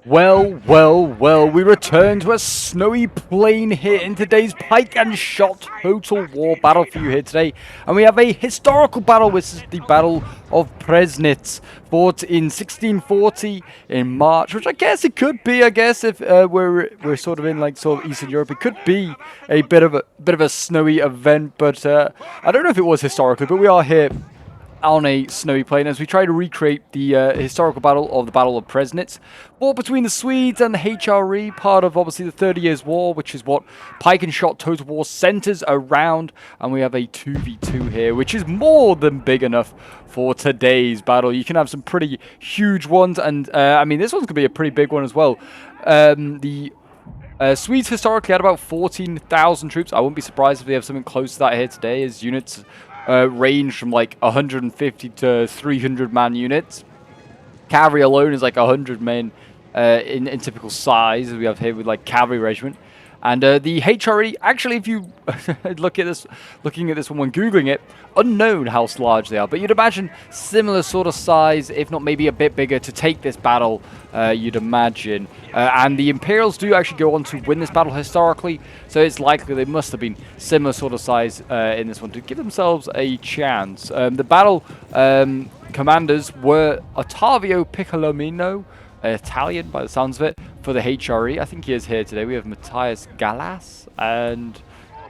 Well, we return to a snowy plain here in today's Pike and Shot Total War battle for you here today. And we have a historical battle, which is the Battle of Preßnitz, fought in 1640 in March, which I guess it could be, if we're sort of in like sort of Eastern Europe, it could be a bit of a snowy event, but I don't know if it was historically, but we are here on a snowy plain as we try to recreate the historical battle of the Battle of Preßnitz, fought between the Swedes and the HRE, part of obviously the 30 Years' War, which is what Pike and Shot Total War centers around. And we have a 2v2 here, which is more than big enough for today's battle. You can have some pretty huge ones, and I mean, this one's going to be a pretty big one as well. The Swedes historically had about 14,000 troops. I wouldn't be surprised if they have something close to that here today, as units range from like 150 to 300 man units. Cavalry alone is like 100 men in typical size, as we have here with like cavalry regiment. And the HRE, actually, if you looking at this one when googling it, unknown how large they are, but you'd imagine similar sort of size, if not maybe a bit bigger, to take this battle. You'd imagine, and the Imperials do actually go on to win this battle historically, so it's likely they must have been similar sort of size in this one to give themselves a chance. The battle commanders were Ottavio Piccolomino, Italian by the sounds of it, for the HRE. I think he is here today. We have Matthias Gallas, and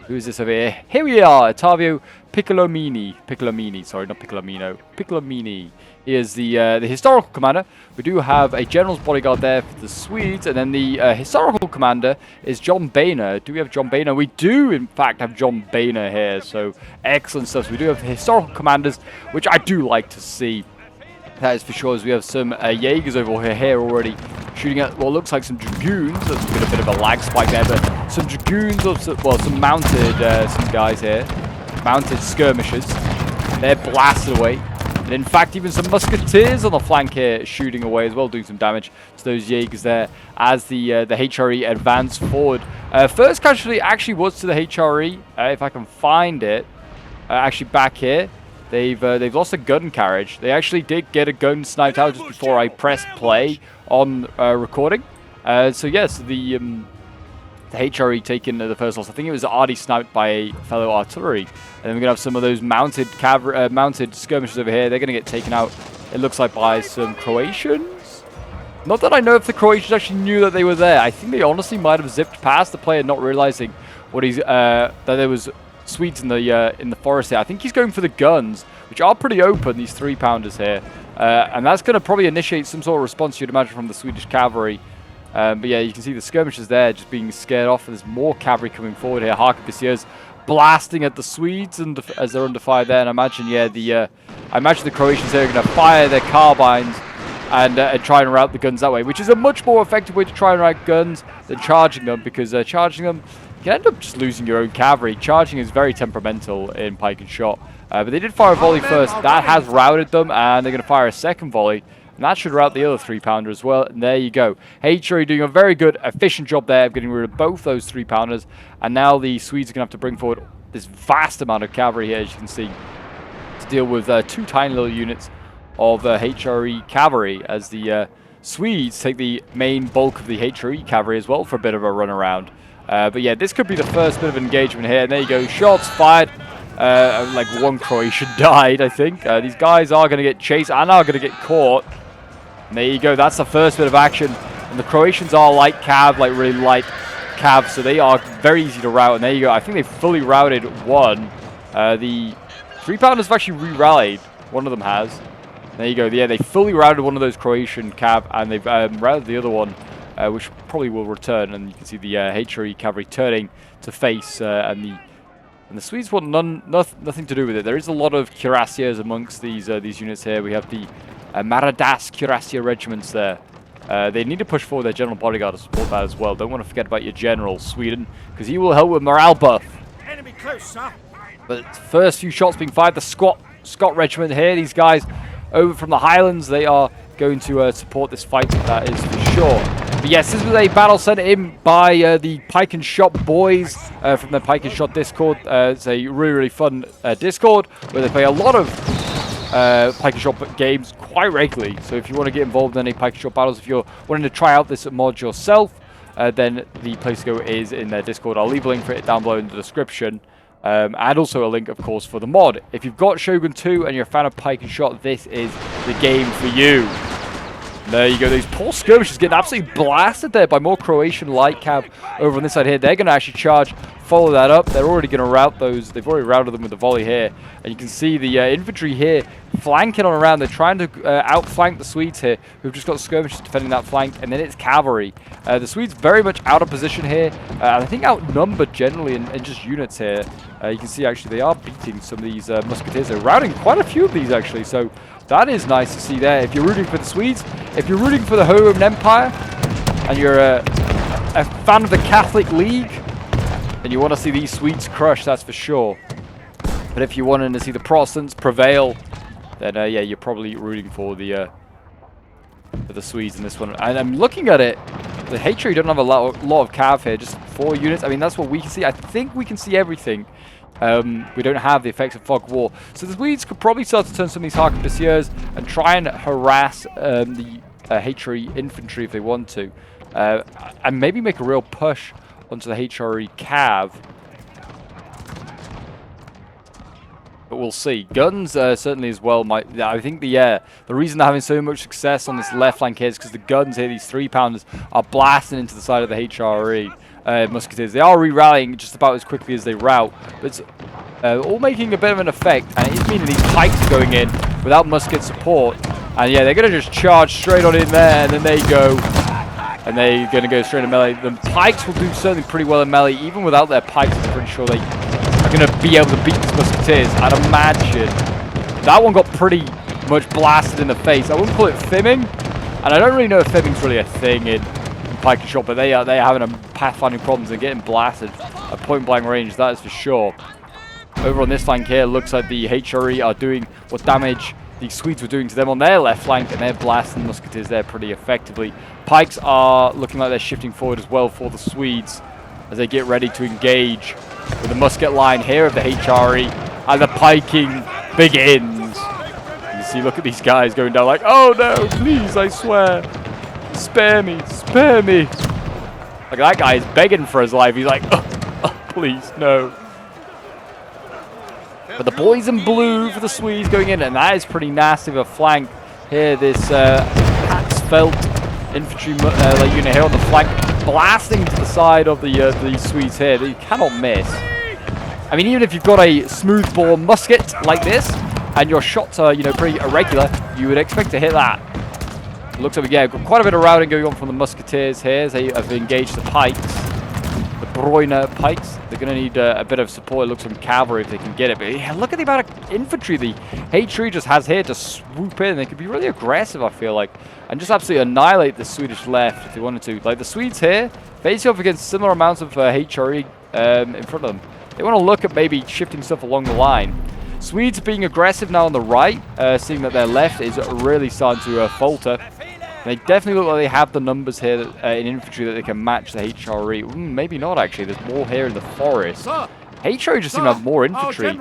who is this over here? Here we are, Ottavio Piccolomini, sorry, not Piccolomino, Piccolomini. He is the historical commander. We do have a general's bodyguard there for the Swedes, and then the historical commander is John Boehner. Do we have John Boehner? We do, in fact, have John Boehner here, so excellent stuff. So we do have historical commanders, which I do like to see. That is for sure, as we have some Jaegers over here already shooting at what looks like some Dragoons. There's been a bit of a lag spike there, but some Dragoons, or some mounted some guys here. Mounted skirmishes. They're blasted away. And in fact, even some Musketeers on the flank here shooting away as well, doing some damage to those Jaegers there as the HRE advance forward. First casualty actually was to the HRE, if I can find it. Actually back here. They've lost a gun carriage. They actually did get a gun sniped out just before I pressed play on recording. So yes, the HRE taking the first loss. I think it was already sniped by a fellow artillery. And then we're gonna have some of those mounted skirmishes over here. They're gonna get taken out, it looks like, by some Croatians. Not that I know if the Croatians actually knew that they were there. I think they honestly might have zipped past the player, not realizing what that there was Swedes in the forest here. I think he's going for the guns, which are pretty open, these 3-pounders here. And that's going to probably initiate some sort of response, you'd imagine, from the Swedish cavalry. But yeah, you can see the skirmishers there just being scared off. There's more cavalry coming forward here. Harkebusiers blasting at the Swedes and as they're under fire there. And I imagine, yeah, I imagine the Croatians here are going to fire their carbines and try and rout the guns that way, which is a much more effective way to try and rout guns than charging them, because charging them, you can end up just losing your own cavalry. Charging is very temperamental in Pike and Shot. But they did fire a volley first. That has routed them, and they're going to fire a second volley. And that should rout the other 3-pounder as well. And there you go. HRE doing a very good, efficient job there of getting rid of both those 3-pounders. And now the Swedes are going to have to bring forward this vast amount of cavalry here, as you can see, to deal with 2 tiny little units of HRE cavalry, as the Swedes take the main bulk of the HRE cavalry as well for a bit of a run around. But yeah, this could be the first bit of engagement here. And there you go, shots fired. Like 1 Croatian died, I think. These guys are going to get chased and are going to get caught. And there you go, that's the first bit of action. And the Croatians are light cav, like really light cav, so they are very easy to rout. And there you go, I think they fully routed 1. The 3-pounders have actually re-rallied. One of them has. There you go, yeah, they fully routed one of those Croatian cav, and they've routed the other one, which probably will return. And you can see the HRE cavalry turning to face, and the Swedes want nothing to do with it. There is a lot of cuirassiers amongst these units here. We have the Maradas cuirassier regiments there. They need to push forward their general bodyguard to support that as well. Don't want to forget about your general, Sweden, because he will help with morale buff. Enemy close, sir. But first few shots being fired, the Scott regiment here. These guys over from the Highlands, they are going to support this fight, that is for sure. But yes, this was a battle sent in by the Pike and Shot boys from the Pike and Shot Discord. It's a really fun Discord where they play a lot of Pike and Shot games quite regularly. So if you want to get involved in any Pike and Shot battles, if you're wanting to try out this mod yourself, then the place to go is in their Discord. I'll leave a link for it down below in the description. And also a link, of course, for the mod. If you've got Shogun 2 and you're a fan of Pike and Shot, this is the game for you. There you go. These poor skirmishes getting absolutely blasted there by more Croatian light cav over on this side here. They're going to actually charge, follow that up. They're already going to rout those. They've already routed them with the volley here. And you can see the infantry here flanking on around. They're trying to outflank the Swedes here, who've just got skirmishes defending that flank. And then it's cavalry. The Swedes very much out of position here. I think outnumbered generally in just units here. You can see actually they are beating some of these musketeers. They're routing quite a few of these actually. So that is nice to see there. If you're rooting for the Swedes, if you're rooting for the Roman Empire, and you're a fan of the Catholic League, then you want to see these Swedes crush, that's for sure. But if you're wanting to see the Protestants prevail, then yeah, you're probably rooting for the Swedes in this one. And I'm looking at it, the Hatred don't have a lot of cav here, just 4 units. I mean, that's what we can see. I think we can see everything. We don't have the effects of Fog War. So the Swedes could probably start to turn some of these Harquebusiers and try and harass the HRE infantry if they want to. And maybe make a real push onto the HRE cav. But we'll see. Guns certainly as well. I think the reason they're having so much success on this left flank here is because the guns here, these 3-pounders, are blasting into the side of the HRE. Musketeers. They are re-rallying just about as quickly as they rout, but it's all making a bit of an effect, and it is meaning these pikes are going in without musket support, and yeah, they're going to just charge straight on in there, and then they go, and they're going to go straight in melee. The pikes will do certainly pretty well in melee, even without their pikes. I'm pretty sure they are going to be able to beat these musketeers. I'd imagine that one got pretty much blasted in the face. I wouldn't call it fimming, and I don't really know if fimming's really a thing in Pike and Shot, but they are having a pathfinding problems and getting blasted at point blank range, that is for sure. Over on this flank here, looks like the HRE are doing what damage the Swedes were doing to them on their left flank, and they're blasting musketeers there pretty effectively. Pikes are looking like they're shifting forward as well for the Swedes as they get ready to engage with the musket line here of the HRE, and the piking begins. You see, look at these guys going down like, oh no, please, I swear. Spare me, spare me. Like, that guy is begging for his life. He's like, oh, please, no. But the boys in blue for the Swedes going in, and that is pretty nasty of a flank. Here, this Hatzfeld infantry unit here on the flank, blasting to the side of the Swedes here. They cannot miss. I mean, even if you've got a smooth-bore musket like this, and your shots are, you know, pretty irregular, you would expect to hit that. Looks like we got quite a bit of routing going on from the musketeers here as they have engaged the pikes, the Broiner pikes. They're going to need a bit of support, it looks, from cavalry if they can get it. But yeah, look at the amount of infantry the HRE just has here to swoop in. They could be really aggressive, I feel like, and just absolutely annihilate the Swedish left if they wanted to. Like, the Swedes here, facing off against similar amounts of HRE in front of them. They want to look at maybe shifting stuff along the line. Swedes being aggressive now on the right, seeing that their left is really starting to falter. They definitely look like they have the numbers here in infantry that they can match the HRE. Maybe not, actually. There's more here in the forest. HRE just seem to have more infantry.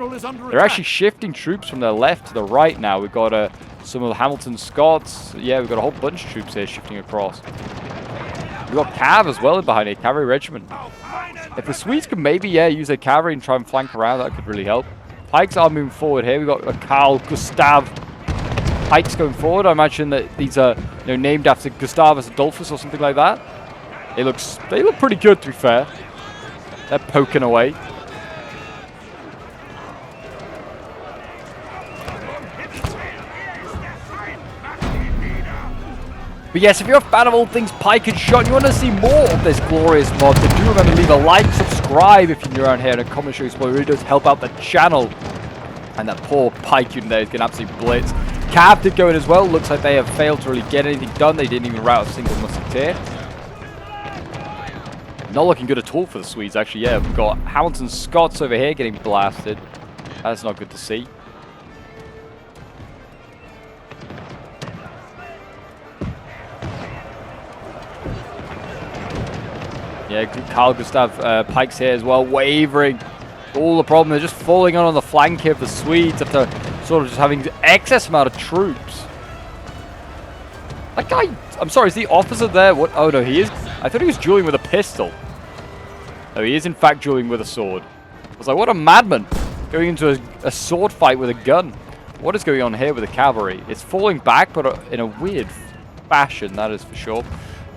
They're actually shifting troops from their left to the right now. We've got some of the Hamilton Scots. Yeah, we've got a whole bunch of troops here shifting across. We've got Cav as well in behind it, cavalry regiment. If the Swedes could maybe, yeah, use their cavalry and try and flank around, that could really help. Pikes are moving forward here. We've got Carl Gustav Pikes going forward. I imagine that these are, you know, named after Gustavus Adolphus or something like that. They look pretty good, to be fair. They're poking away. But yes, if you're a fan of all things Pike and Shot and you want to see more of this glorious mod, then do remember to leave a like, subscribe if you're new around here, and a comment show. It really does help out the channel. And that poor Pike unit there is getting absolutely blitz. Cav did go in as well. Looks like they have failed to really get anything done. They didn't even rout a single musketeer. Not looking good at all for the Swedes, actually. Yeah, we've got Hamilton Scots over here getting blasted. That's not good to see. Yeah, Carl Gustav Pikes here as well, wavering. All the problem, they're just falling on the flank here of the Swedes after sort sort of just having excess amount of troops. That guy, I'm sorry, is the officer there? What? Oh no, he is. I thought he was dueling with a pistol. No, he is in fact dueling with a sword. I was like, what a madman, going into a sword fight with a gun. What is going on here with the cavalry? It's falling back, but in a weird fashion, that is for sure.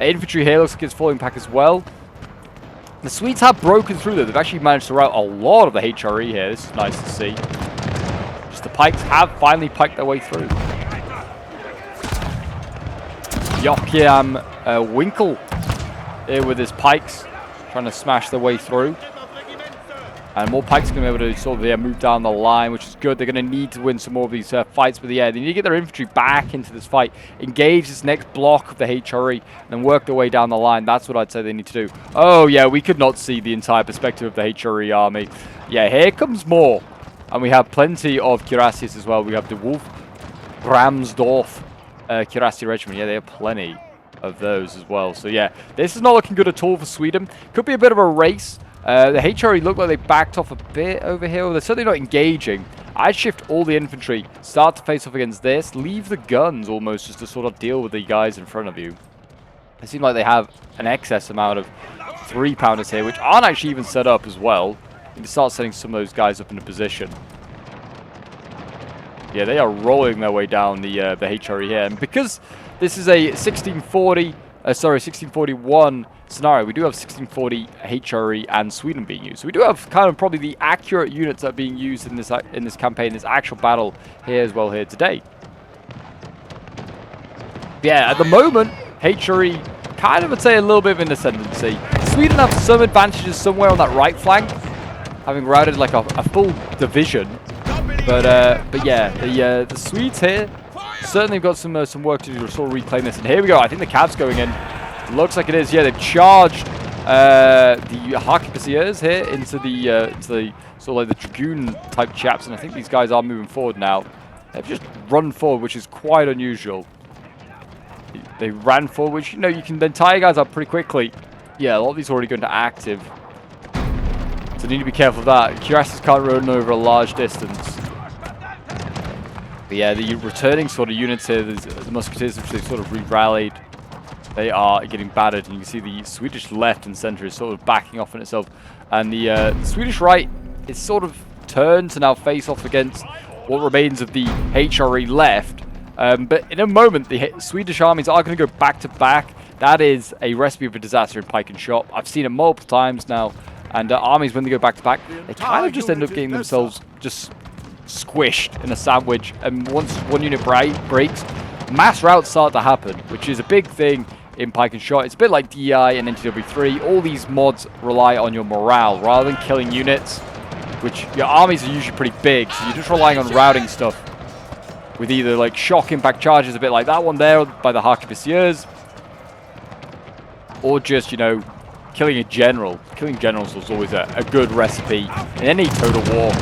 Infantry here looks like it's falling back as well. The Swedes have broken through there. They've actually managed to rout a lot of the HRE here. This is nice to see. Just the pikes have finally piked their way through. Joachim Winkel here with his pikes, trying to smash their way through. And more pikes are going to be able to sort of move down the line, which is good. They're going to need to win some more of these fights with the air. They need to get their infantry back into this fight, engage this next block of the HRE, and then work their way down the line. That's what I'd say they need to do. Oh, yeah, we could not see the entire perspective of the HRE army. Yeah, here comes more. And we have plenty of cuirassiers as well. We have the Wolf Bramsdorf cuirassier regiment. Yeah, they have plenty of those as well. So, yeah, this is not looking good at all for Sweden. Could be a bit of a race. The HRE look like they backed off a bit over here. They're certainly not engaging. I'd shift all the infantry, start to face off against this, leave the guns almost just to sort of deal with the guys in front of you. It seems like they have an excess amount of 3-pounders here, which aren't actually even set up as well. You can start setting some of those guys up into position. Yeah, they are rolling their way down the HRE here. And because this is a 1641 scenario, we do have 1640 HRE and Sweden being used. So we do have kind of probably the accurate units that are being used in this campaign, this actual battle here as well here today. Yeah, at the moment, HRE kind of would say a little bit of an ascendancy. Sweden have some advantages somewhere on that right flank, having routed like a full division. But yeah, the Swedes here certainly have got some work to do to sort of reclaim this. And here we go. I think the Cavs going in. Looks like it is. Yeah, they've charged the Arquebusiers here into the sort of like the Dragoon type chaps, and I think these guys are moving forward now. They've just run forward, which is quite unusual. They ran forward, which, you know, you can then tie guys up pretty quickly. Yeah, a lot of these are already going to active, so you need to be careful of that. Cuirassiers can't run over a large distance. But yeah, the returning sort of units here, the musketeers, which they've sort of re-rallied, they are getting battered, and you can see the Swedish left and center is sort of backing off on itself. And the Swedish right is sort of turned to now face off against what remains of the HRE left. But in a moment, the Swedish armies are going to go back to back. That is a recipe for disaster in Pike and Shot. I've seen it multiple times now. And armies, when they go back to back, they kind of just end up getting themselves just squished in a sandwich. And once one unit breaks, mass routes start to happen, which is a big thing in Pike and Shot. It's a bit like DI and NTW3. All these mods rely on your morale rather than killing units, which your armies are usually pretty big, so you're just relying on routing stuff with either like shock impact charges, a bit like that one there by the Arquebusiers, or just, you know, killing a general. Killing generals was always a good recipe in any total war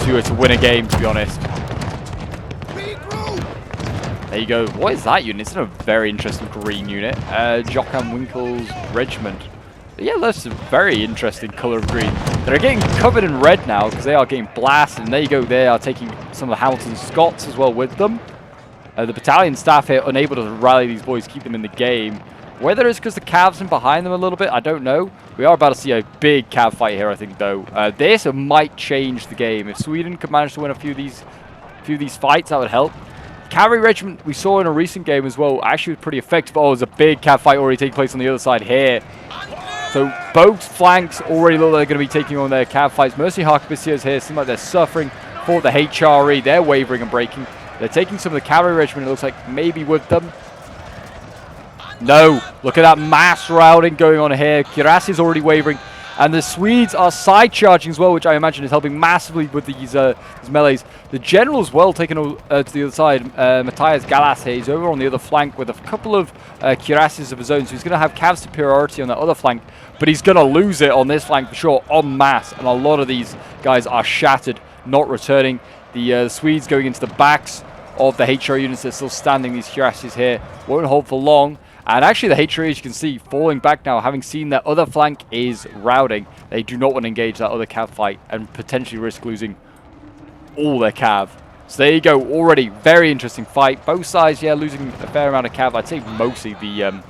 to win a game, to be honest. There you go. What is that unit? It's a very interesting green unit. Joachim Winkel's regiment. But yeah, that's a very interesting color of green. They're getting covered in red now because they are getting blasted. And there you go. They are taking some of the Hamilton Scots as well with them. The battalion staff here unable to rally these boys, keep them in the game. Whether it's because the Cavs in behind them a little bit, I don't know. We are about to see a big Cav fight here, I think, though. This might change the game. If Sweden could manage to win a few of these fights, that would help. Cavalry regiment we saw in a recent game as well actually was pretty effective. Oh, there's a big Cav fight already taking place on the other side here. So both flanks already look like they're going to be taking on their Cav fights. Mercy Arquebusiers here seem like they're suffering for the HRE. They're wavering and breaking. They're taking some of the cavalry regiment, it looks like, maybe with them. No, look at that mass routing going on here. Cuirassiers already wavering. And the Swedes are side charging as well, which I imagine is helping massively with these melees. The general as well taking to the other side. Matthias Gallas here, he's over on the other flank with a couple of cuirassiers of his own. So he's going to have Cav superiority on that other flank, but he's going to lose it on this flank for sure, en masse. And a lot of these guys are shattered, not returning. The Swedes going into the backs of the HRE units. They're still standing. These cuirassiers here won't hold for long. And actually the HRE, as you can see, falling back now, having seen that other flank is routing. They do not want to engage that other Cav fight and potentially risk losing all their Cav. So there you go, already very interesting fight. Both sides, yeah, losing a fair amount of cav. I'd say mostly the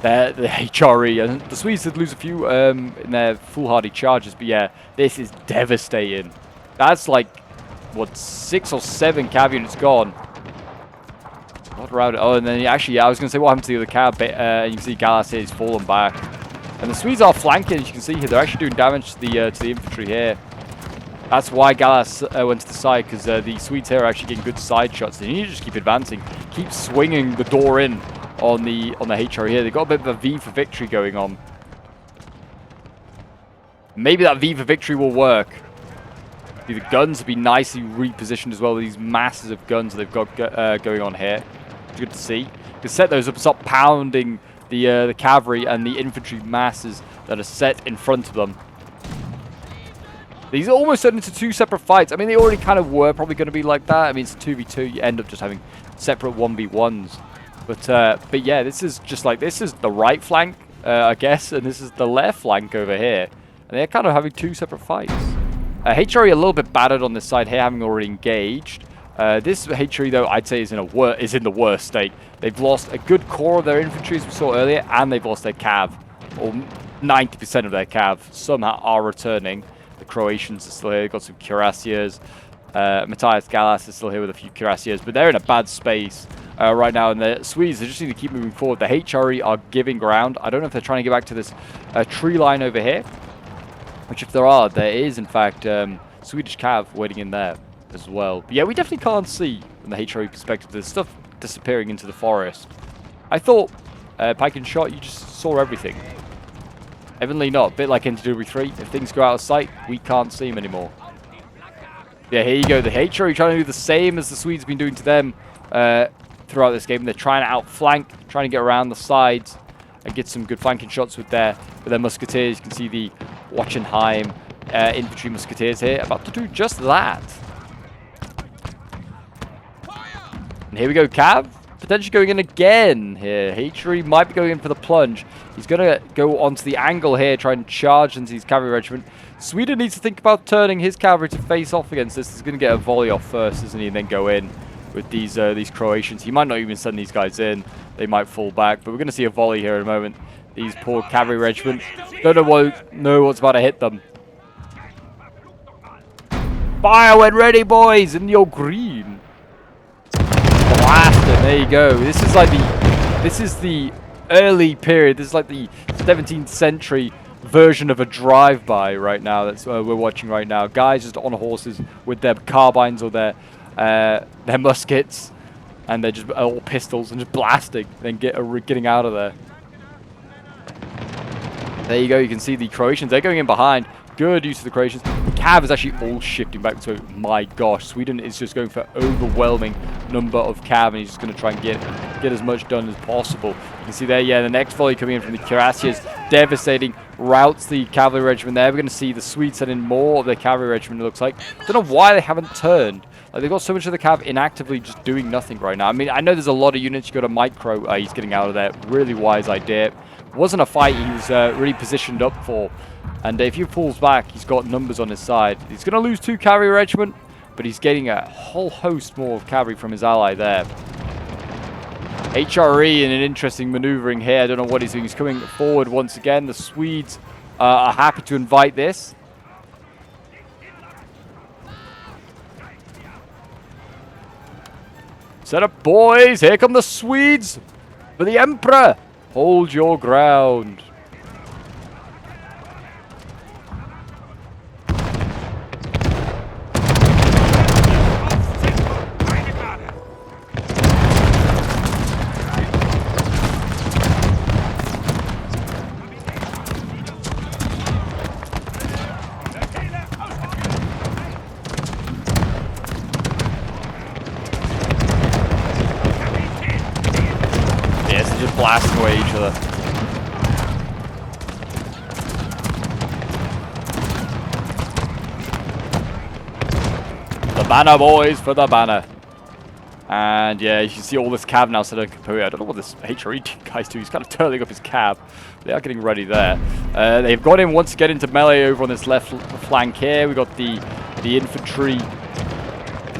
HRE. And the Swedes did lose a few in their foolhardy charges, but yeah, this is devastating. That's like, what, 6 or 7 cav units gone. What route? Oh, and then actually, yeah, I was going to say what happened to the other cav, but you can see Gallas here, he's fallen back. And the Swedes are flanking, as you can see here. They're actually doing damage to the infantry here. That's why Gallas went to the side, because the Swedes here are actually getting good side shots. They need to just keep advancing, keep swinging the door in on the HRE here. They've got a bit of a V for victory going on. Maybe that V for victory will work. The guns have been nicely repositioned as well. These masses of guns they've got going on here. It's good to see. You can set those up and stop pounding the cavalry and the infantry masses that are set in front of them. These are almost turned into 2 separate fights. I mean, they already kind of were probably going to be like that. I mean, it's 2v2. You end up just having separate 1v1s. But yeah, this is just like, this is the right flank, I guess, and this is the left flank over here. And they're kind of having 2 separate fights. HRE a little bit battered on this side here, having already engaged. This HRE, though, I'd say is in the worst state. They've lost a good core of their infantry, as we saw earlier, and they've lost their cav. Or 90% of their cav somehow are returning. The Croatians are still here. They've got some cuirassiers. Matthias Gallas is still here with a few cuirassiers, but they're in a bad space right now. And the Swedes, they just need to keep moving forward. The HRE are giving ground. I don't know if they're trying to get back to this tree line over here. Which, if there is, in fact, Swedish cav waiting in there as well. But yeah, we definitely can't see, from the HRE perspective, there's stuff disappearing into the forest. I thought, Pike and Shot, you just saw everything. Evidently not. A bit like Infantry 3. If things go out of sight, we can't see them anymore. Yeah, here you go. The HRE trying to do the same as the Swedes have been doing to them throughout this game. They're trying to outflank, trying to get around the sides and get some good flanking shots with their musketeers. You can see the Wachenheim infantry musketeers here, about to do just that. And here we go, Cav, potentially going in again here. HRE might be going in for the plunge. He's going to go onto the angle here, try and charge into his cavalry regiment. Sweden needs to think about turning his cavalry to face off against this. He's going to get a volley off first, isn't he, and then go in with these Croatians. He might not even send these guys in. They might fall back, but we're going to see a volley here in a moment. These poor cavalry regiments don't know what's about to hit them. Fire when ready, boys, in your green. Blasted, there you go. This is the early period. This is like the 17th century version of a drive-by right now. That's what we're watching right now. Guys just on horses with their carbines or their muskets, and they're just all pistols and just blasting, then getting out of there. There you go. You can see the Croatians. They're going in behind. Good use of the Croatians. The cav is actually all shifting back. So, my gosh, Sweden is just going for overwhelming number of cav, and he's just going to try and get as much done as possible. You can see there, yeah, the next volley coming in from the cuirassiers, devastating, routes the cavalry regiment there. We're going to see the Swedes send in more of their cavalry regiment, it looks like. Don't know why they haven't turned. Like, they've got so much of the cav inactively just doing nothing right now. I mean, I know there's a lot of units. You got a micro. He's getting out of there. Really wise idea. Wasn't a fight he was really positioned up for. And if he falls back, he's got numbers on his side. He's going to lose 2 cavalry regiment, but he's getting a whole host more of cavalry from his ally there. HRE in an interesting maneuvering here. I don't know what he's doing. He's coming forward once again. The Swedes are happy to invite this. Set up, boys. Here come the Swedes for the Emperor. Hold your ground. Blasting away each other. The banner, boys, for the banner. And yeah, you can see all this cav now set up. I don't know what this HRE guy's doing. He's kind of turning up his cav. They are getting ready there. They've got him once again into melee over on this left flank here. We've got the infantry.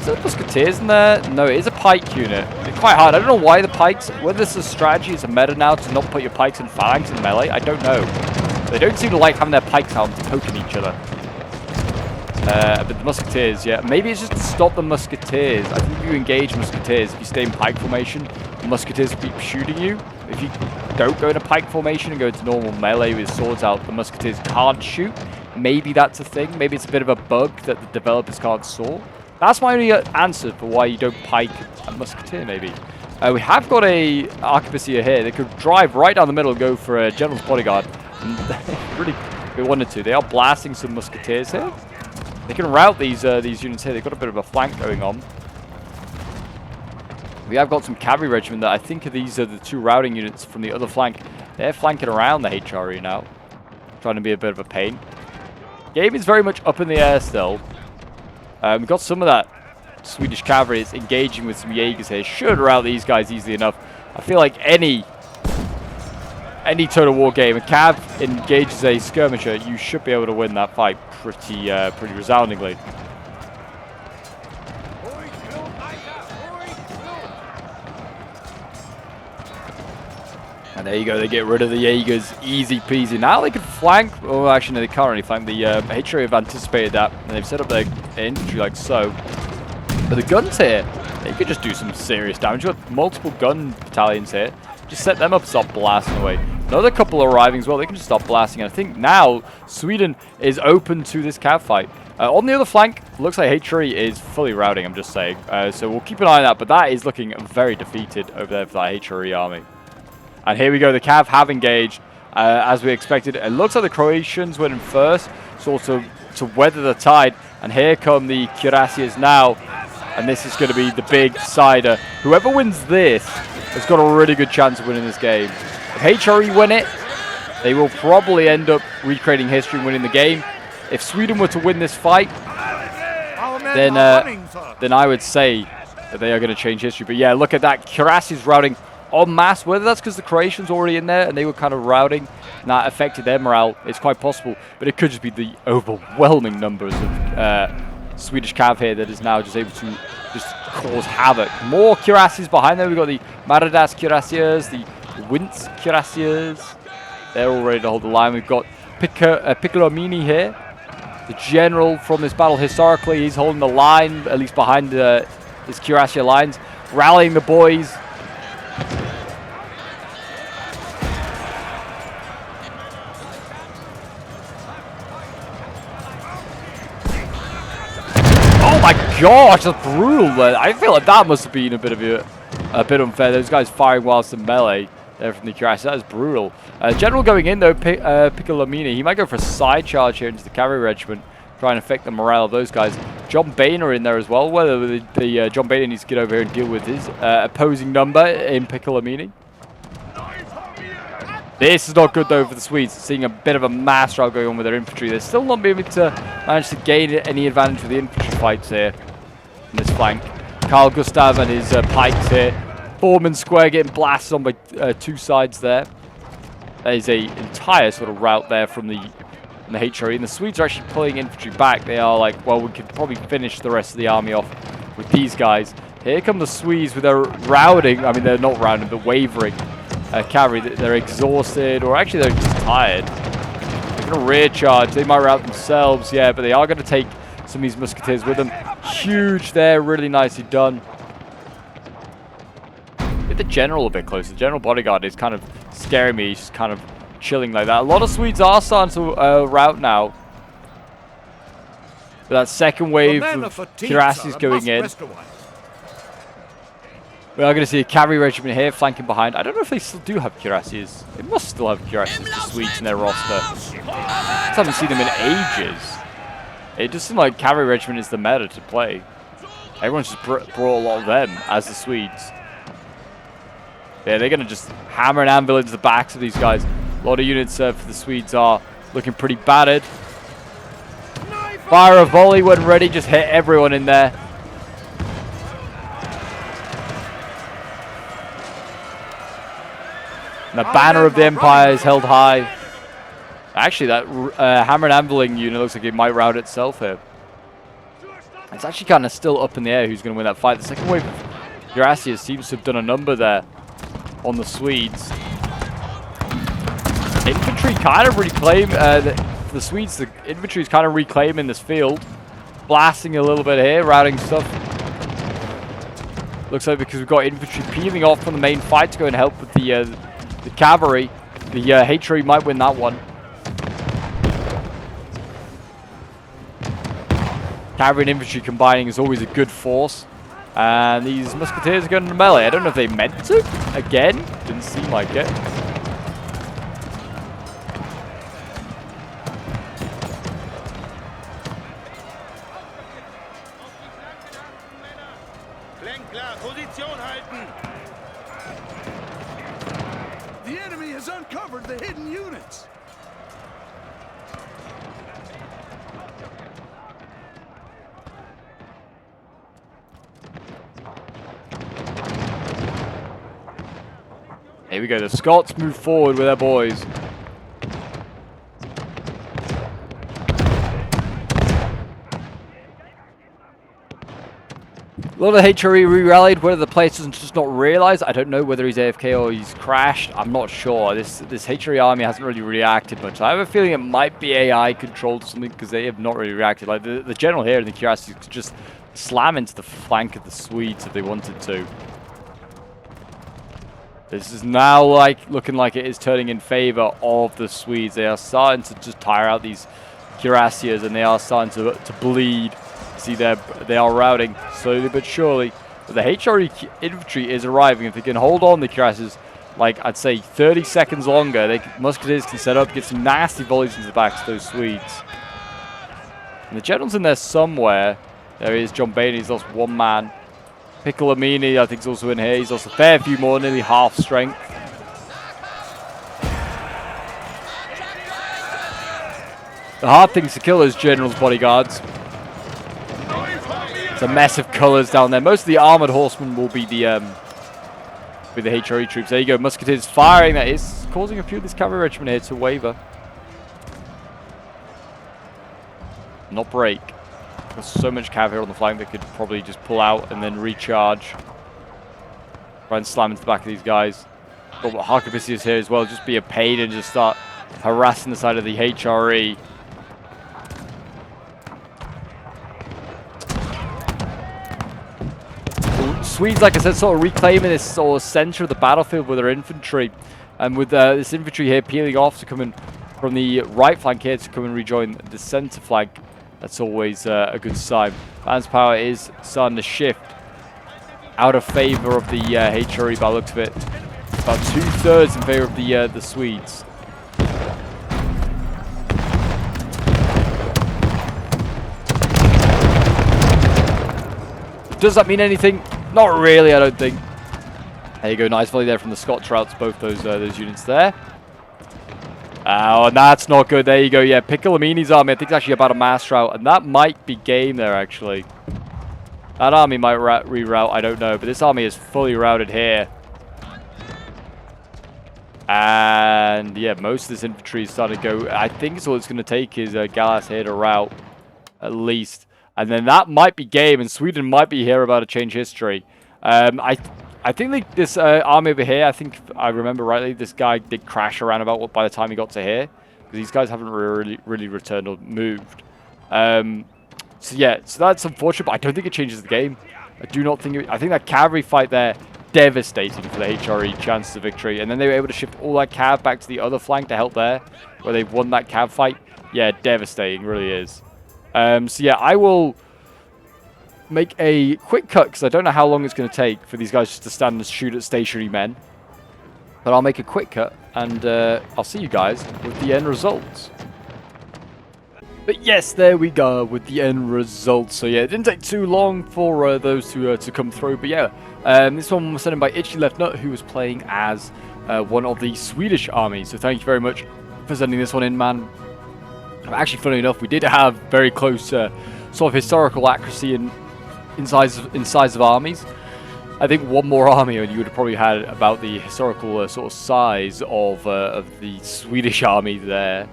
there musketeers in there? No, it is a pike unit. It's quite hard. I don't know why the pikes, whether this is a strategy, it's a meta now to not put your pikes and phalanx in melee. I don't know. They don't seem to like having their pikes out and poking each other. But the musketeers, yeah. Maybe it's just to stop the musketeers. I think if you engage musketeers, if you stay in pike formation, the musketeers will keep shooting you. If you don't go into pike formation and go into normal melee with swords out, the musketeers can't shoot. Maybe that's a thing. Maybe it's a bit of a bug that the developers can't solve. That's my only answer for why you don't pike a musketeer, maybe. We have got a arquebusier here. They could drive right down the middle and go for a general's bodyguard. And really, if they wanted to. They are blasting some musketeers here. They can route these units here. They've got a bit of a flank going on. We have got some cavalry regiment that I think these are the two routing units from the other flank. They're flanking around the HRE now. Trying to be a bit of a pain. Game is very much up in the air still. We've got some of that Swedish cavalry is engaging with some Jaegers here. Should route these guys easily enough. I feel like any Total War game, a cav engages a skirmisher, you should be able to win that fight pretty resoundingly. And there you go, they get rid of the Jaegers, easy peasy. Now they can flank, oh actually no, they can't really flank. The HRE have anticipated that, and they've set up their infantry like so. But the guns here, they could just do some serious damage. You've got multiple gun battalions here. Just set them up and start blasting away. Another couple arriving as well, they can just start blasting. And I think now Sweden is open to this cav fight. On the other flank, looks like HRE is fully routing, I'm just saying. So we'll keep an eye on that, but that is looking very defeated over there for that HRE army. And here we go, the cav have engaged, as we expected. It looks like the Croatians went in first, sort of to weather the tide. And here come the cuirassiers now. And this is going to be the big cider. Whoever wins this has got a really good chance of winning this game. If HRE win it, they will probably end up recreating history and winning the game. If Sweden were to win this fight, then I would say that they are going to change history. But yeah, look at that. Cuirassiers routing en masse. Whether that's because the Croatians were already in there and they were kind of routing and that affected their morale, it's quite possible. But it could just be the overwhelming numbers of Swedish cav here that is now just able to just cause havoc. More cuirassiers behind there. We've got the Maradas cuirassiers, the Winz cuirassiers. They're all ready to hold the line. We've got Piccolomini here, the general from this battle historically. He's holding the line, at least behind his cuirassier lines, rallying the boys. Oh my gosh, that's brutal. I feel like that must have been a bit unfair. Those guys firing whilst in melee there from the cuirassiers. That is brutal. General going in though, Piccolomini. He might go for a side charge here into the cavalry regiment, try and affect the morale of those guys. John Boehner in there as well. Whether the John Boehner needs to get over here and deal with his opposing number in Piccolomini. This is not good though for the Swedes. Seeing a bit of a mass struggle going on with their infantry. They're still not being able to manage to gain any advantage with the infantry fights here in this flank. Carl Gustav and his pikes here. Foreman Square getting blasted on by two sides there. There is an entire sort of route there from the HRE. And the Swedes are actually pulling infantry back. They are like, well, we could probably finish the rest of the army off with these guys. Here come the Swedes with their routing. I mean, they're not routing, but wavering. Cavalry, they're exhausted, or actually they're just tired. They're going to rear charge. They might rout themselves, yeah, but they are going to take some of these musketeers with them. Huge there, really nicely done. Get the general a bit closer. The general bodyguard is kind of scaring me. He's just kind of chilling like that. A lot of Swedes are starting to rout now. With that second wave of cuirassiers going in. We are going to see a cavalry regiment here flanking behind. I don't know if they still do have cuirassiers. They must still have cuirassiers, the Swedes in their roster. I haven't seen them in ages. It just seems like cavalry regiment is the meta to play. Everyone's just brought a lot of them as the Swedes. Yeah, they're going to just hammer and anvil into the backs of these guys. A lot of units for the Swedes are looking pretty battered. Fire a volley when ready, just hit everyone in there. And the banner of the Empire is held high. Actually, that hammer and anviling unit looks like it might rout itself here. It's actually kind of still up in the air who's going to win that fight. The second wave of Cuirassiers seems to have done a number there on the Swedes. Infantry kind of reclaim, the Swedes, the infantry is kind of reclaiming this field. Blasting a little bit here, routing stuff. Looks like because we've got infantry peeling off from the main fight to go and help with the cavalry. The HRE might win that one. Cavalry and infantry combining is always a good force. And these musketeers are going to melee. I don't know if they meant to. Again, didn't seem like it. The enemy has uncovered the hidden units. Here we go, the Scots move forward with their boys. A lot of HRE re-rallied. Whether the player doesn't just not realize, I don't know whether he's AFK or he's crashed. I'm not sure. This HRE army hasn't really reacted much. I have a feeling it might be AI controlled or something because they have not really reacted. Like the general here in the Cuirassiers could just slam into the flank of the Swedes if they wanted to. This is now looking like it is turning in favor of the Swedes. They are starting to just tire out these Cuirassiers and they are starting to bleed. See, they are routing slowly but surely. But the HRE infantry is arriving. If they can hold on the Cuirassiers, like I'd say 30 seconds longer, musketeers can set up, get some nasty volleys into the backs of those Swedes. And the general's in there somewhere. There he is, John Bainey. He's lost one man. Piccolomini, I think, is also in here. He's lost a fair few more, nearly half strength. The hard things to kill those generals' bodyguards. It's a mess of colours down there. Most of the armoured horsemen will be the HRE troops. There you go, musketeers firing. That is causing a few of this cavalry regiment here to waver. Not break. There's so much cavalry on the flank they could probably just pull out and then recharge. Try and slam into the back of these guys. Got Harquebusiers here as well. Just be a pain and just start harassing the side of the HRE. Swedes, like I said, sort of reclaiming this sort of center of the battlefield with their infantry. And with this infantry here peeling off to come in from the right flank here to come and rejoin the center flank. That's always a good sign. Lance power is starting to shift out of favor of the HRE by the looks of it. About 2/3 in favor of the Swedes. Does that mean anything? Not really, I don't think. There you go, nice volley there from the Scots routes, both those units there. Oh, and that's not good. There you go. Yeah, Piccolomini's army, I think, it's actually about a mass route, and that might be game there, actually. That army might reroute, I don't know, but this army is fully routed here. And yeah, most of this infantry is starting to go. I think all it's going to take is Gallas here to route, at least. And then that might be game, and Sweden might be here about to change history. I think this army over here, I think if I remember rightly, this guy did crash around about by the time he got to here. Because these guys haven't really returned or moved. So yeah, so that's unfortunate, but I don't think it changes the game. I do not think I think that cavalry fight there, devastating for the HRE chances of victory. And then they were able to shift all that cav back to the other flank to help there, where they won that cav fight. Yeah, devastating, really is. So yeah, I will make a quick cut because I don't know how long it's going to take for these guys just to stand and shoot at stationary men. But I'll make a quick cut and I'll see you guys with the end results. But yes, there we go with the end results. So yeah, it didn't take too long for those to come through. But yeah, this one was sent in by Itchy Left Nut, who was playing as one of the Swedish armies. So thank you very much for sending this one in, man. Actually, funny enough, we did have very close sort of historical accuracy in size of armies. I think one more army and you would have probably had about the historical sort of size of the Swedish army there.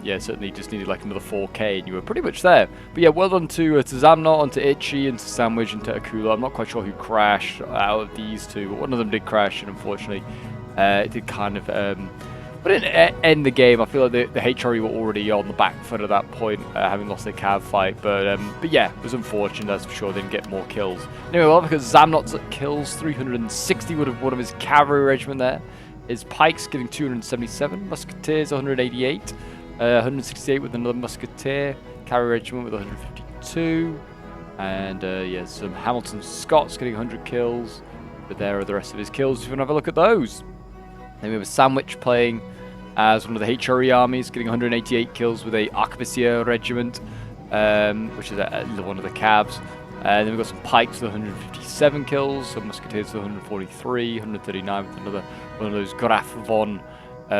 Yeah, certainly just needed like another 4k and you were pretty much there. But yeah, well done to Zamnot, onto Itchy, and to Sandwich, and to Akula. I'm not quite sure who crashed out of these two, but one of them did crash, and unfortunately it did kind of... but it didn't end the game. I feel like the HRE were already on the back foot at that point, having lost their cav fight. But yeah, it was unfortunate, that's for sure. They didn't get more kills. Anyway, well, because Zamnot's kills 360 would have one of his cavalry regiment there. His pikes getting 277, musketeers 188, 168 with another musketeer, cavalry regiment with 152, and yeah, some Hamilton Scots getting 100 kills. But there are the rest of his kills if you want to have a look at those. Then we have a Sandwich playing as one of the HRE armies, getting 188 kills with a Arquebusier regiment, which is one of the cabs. Then we've got some Pikes with 157 kills, some Musketeers with 143, 139 with another one of those Graf von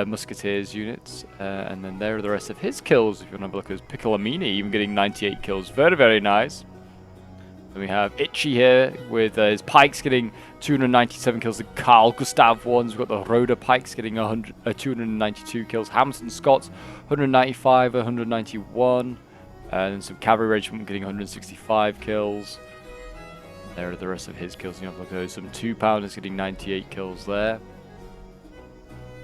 Musketeers units. And then there are the rest of his kills, if you want to have a look at Piccolomini, even getting 98 kills. Very, very nice. Then we have Itchy here with his Pikes getting 297 kills, the Carl Gustav ones. We've got the Rhoda Pikes getting 292 kills, Hamilton Scots 195, 191, and then some Cavalry Regiment getting 165 kills. There are the rest of his kills. You have to look at those. Some 2-pounders getting 98 kills there.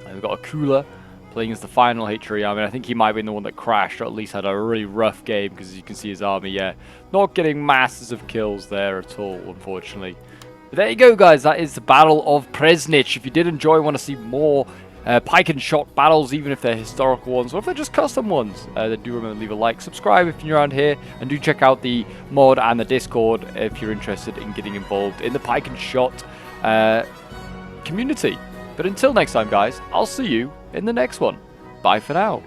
And we've got Akula playing as the final HRE army. I think he might have been the one that crashed, or at least had a really rough game, because as you can see his army, yeah, not getting masses of kills there at all, unfortunately. But there you go, guys. That is the Battle of Preßnitz. If you did enjoy, want to see more pike and shot battles, even if they're historical ones, or if they're just custom ones, then do remember to leave a like, subscribe if you're around here, and do check out the mod and the Discord if you're interested in getting involved in the pike and shot community. But until next time, guys, I'll see you in the next one. Bye for now.